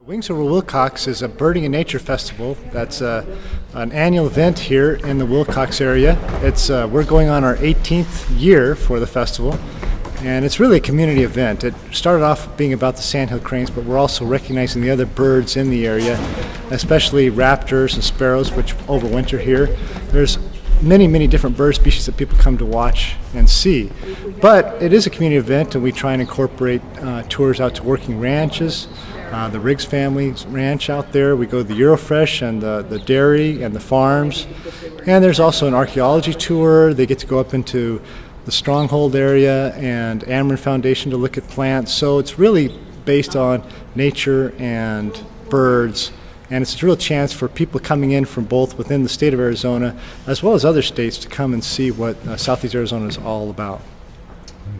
Wings Over Willcox is a birding and nature festival that's an annual event here in the Willcox area. We're going on our 18th year for the festival, and it's really a community event. It started off being about the sandhill cranes, but we're also recognizing the other birds in the area, especially raptors and sparrows, which overwinter here. There's many different bird species that people come to watch and see. But it is a community event, and we try and incorporate tours out to working ranches, the Riggs family's ranch out there. We go to the Eurofresh and the dairy and the farms. And there's also an archaeology tour. They get to go up into the Stronghold area and Ameren Foundation to look at plants. So it's really based on nature and birds. And it's a real chance for people coming in from both within the state of Arizona as well as other states to come and see what Southeast Arizona is all about.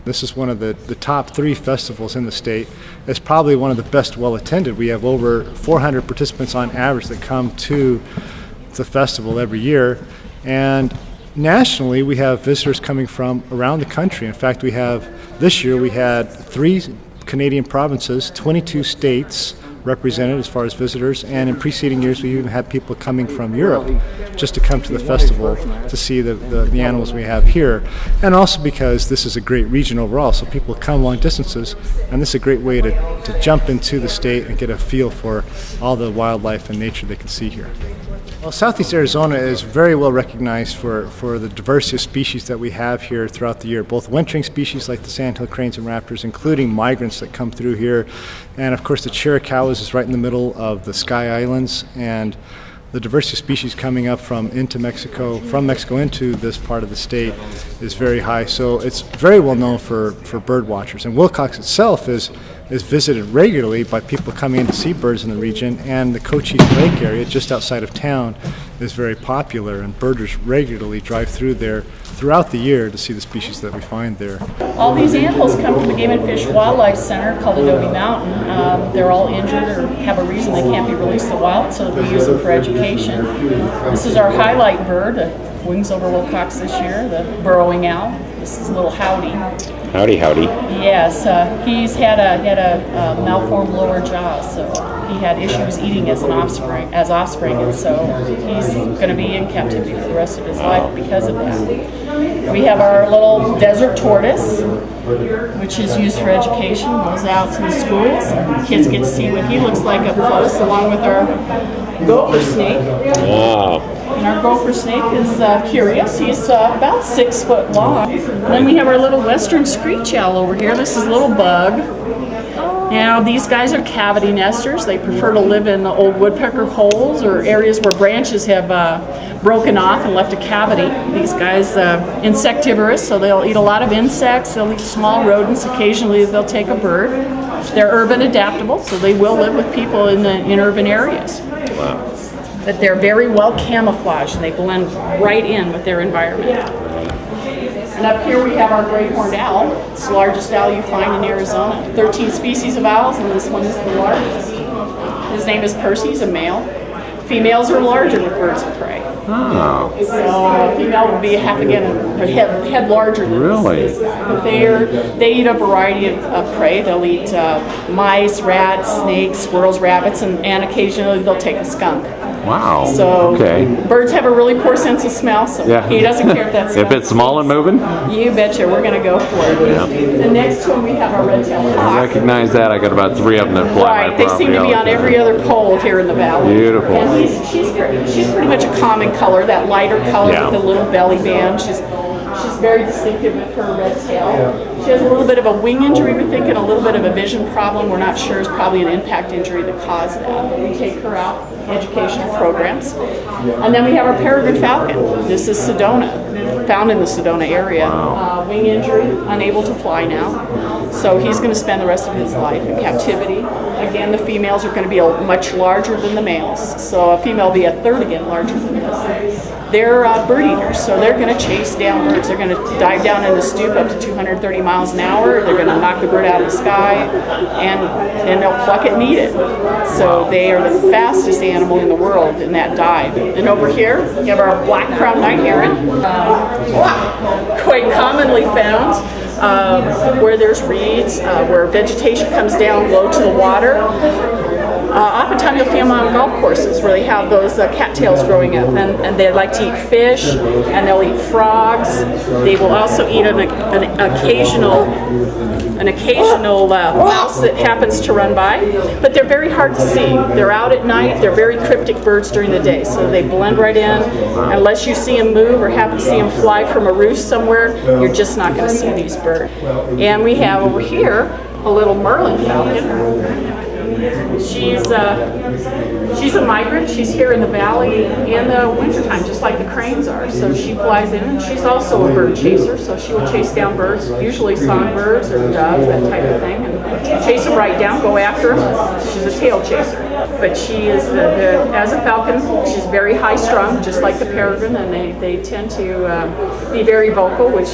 This is one of the top 3 festivals in the state. It's probably one of the best well-attended. We have over 400 participants on average that come to the festival every year. And nationally, we have visitors coming from around the country. In fact, this year we had 3 Canadian provinces, 22 states represented as far as visitors, and in preceding years we even had people coming from Europe just to come to the festival to see the animals we have here, and also because this is a great region overall, so people come long distances, and this is a great way to jump into the state and get a feel for all the wildlife and nature they can see here. Well, Southeast Arizona is very well recognized for the diversity of species that we have here throughout the year, both wintering species like the sandhill cranes and raptors, including migrants that come through here, and of course the chiricahuas is right in the middle of the Sky Islands, and the diversity of species coming up from Mexico into this part of the state is very high. So it's very well known for bird watchers. And Willcox itself is visited regularly by people coming in to see birds in the region, and the Cochise Lake area just outside of town is very popular, and birders regularly drive through there throughout the year to see the species that we find there. All these animals come from the Game and Fish Wildlife Center called W.O.W. Mountain. They're all injured or have a reason they can't be released to the wild, so we use them for education. This is our highlight bird, the Wings Over Willcox this year, the burrowing owl. This is little Howdy. Howdy. Yes, he had a malformed lower jaw, so he had issues eating as offspring, and so he's going to be in captivity for the rest of his life because of that. We have our little desert tortoise, which is used for education, goes out to the schools, and kids get to see what he looks like up close, along with our gopher snake. Wow. And our gopher snake is curious. He's about 6 foot long. And then we have our little western screech owl over here. This is a little bug. Now these guys are cavity nesters. They prefer to live in the old woodpecker holes or areas where branches have broken off and left a cavity. These guys insectivorous, so they'll eat a lot of insects. They'll eat small rodents. Occasionally they'll take a bird. They're urban adaptable, so they will live with people in urban areas. Wow. But they're very well camouflaged, and they blend right in with their environment. And up here we have our great horned owl. It's the largest owl you find in Arizona. 13 species of owls, and this one is the largest. His name is Percy. He's a male. Females are larger than birds of prey. Oh. So a female would be head larger than this guy. But they eat a variety of prey. They'll eat mice, rats, snakes, squirrels, rabbits, and occasionally they'll take a skunk. Wow. So birds have a really poor sense of smell, so he doesn't care if that's if it's small and moving? You betcha, we're going to go for it. Yeah. The next one we have our red-tailed hawk. I recognize that. I got about 3 of them that fly my property. They seem to be on every other pole here in the valley. Beautiful. And she's pretty much a common color, that lighter color with the little belly band. She's very distinctive with her red tail. She has a little bit of a wing injury, we think, and a little bit of a vision problem. We're not sure. It's probably an impact injury that caused that. We take her out in educational programs. And then we have our peregrine falcon. This is Sedona, found in the Sedona area. Wing injury, unable to fly now. So he's going to spend the rest of his life in captivity. Again, the females are going to be much larger than the males. So a female will be a third again larger than this. They're bird eaters, so they're going to chase down birds. They're going to dive down in the stoop up to 230 miles an hour. They're going to knock the bird out of the sky, and then they'll pluck it and eat it. So they are the fastest animal in the world in that dive. And over here, we have our black-crowned night heron, quite commonly found where there's reeds, where vegetation comes down low to the water. you'll see them on golf courses where they have those cattails growing up, and they like to eat fish, and they'll eat frogs. They will also eat an occasional mouse that happens to run by, but they're very hard to see. They're out at night. They're very cryptic birds during the day, so they blend right in. Unless you see them move or happen to see them fly from a roost somewhere, you're just not going to see these birds. And we have over here a little Merlin falcon. She's a migrant. She's here in the valley in the wintertime, just like the cranes are. So she flies in, and she's also a bird chaser. So she will chase down birds, usually songbirds or doves, that type of thing, and chase them right down, go after them. She's a tail chaser. But she is, as a falcon, she's very high-strung, just like the peregrine, and they tend to be very vocal, which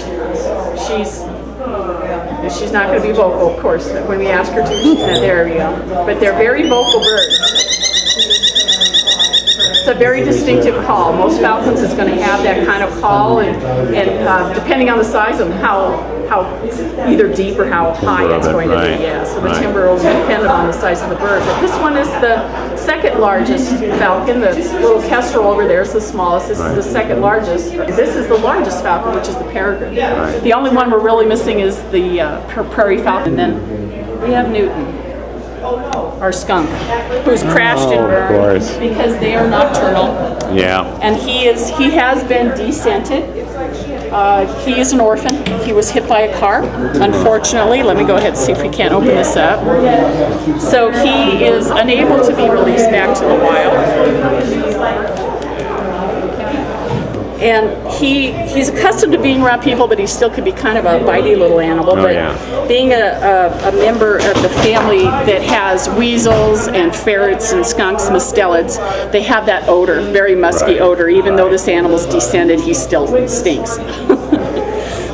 she's not going to be vocal, of course. When we ask her to, she's not. There we go. But they're very vocal birds. It's a very distinctive call. Most falcons is going to have that kind of call, and depending on the size of them, how either deep or how high it's going to be. Yeah, so the timbre will depend on the size of the bird. But this one is the second largest falcon. The little kestrel over there is the smallest. This is the second largest. This is the largest falcon, which is the peregrine. The only one we're really missing is the prairie falcon. And then we have Newton, our skunk, who's crashed and burned because they are nocturnal. Yeah. And he has been descented. He is an orphan. He was hit by a car, unfortunately. Let me go ahead and see if we can't open this up. So he is unable to be released back to the wild. And he's accustomed to being around people, but he still could be kind of a bitey little animal. But being a member of the family that has weasels and ferrets and skunks, mustelids, they have that odor, very musky odor. Even though this animal's descended, he still stinks.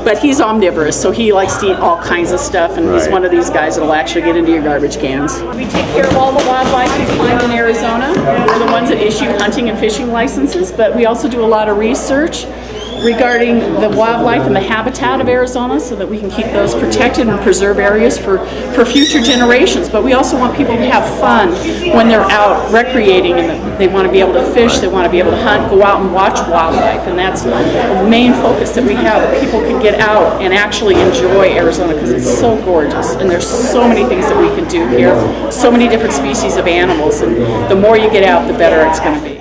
But he's omnivorous, so he likes to eat all kinds of stuff, and he's one of these guys that will actually get into your garbage cans. We take care of all the wildlife you find in Arizona. We're the ones that issue hunting and fishing licenses, but we also do a lot of research regarding the wildlife and the habitat of Arizona so that we can keep those protected and preserve areas for future generations. But we also want people to have fun when they're out recreating, and they want to be able to fish, they want to be able to hunt, go out and watch wildlife, and that's the main focus that we have, that people can get out and actually enjoy Arizona because it's so gorgeous, and there's so many things that we can do here, so many different species of animals, and the more you get out, the better it's going to be.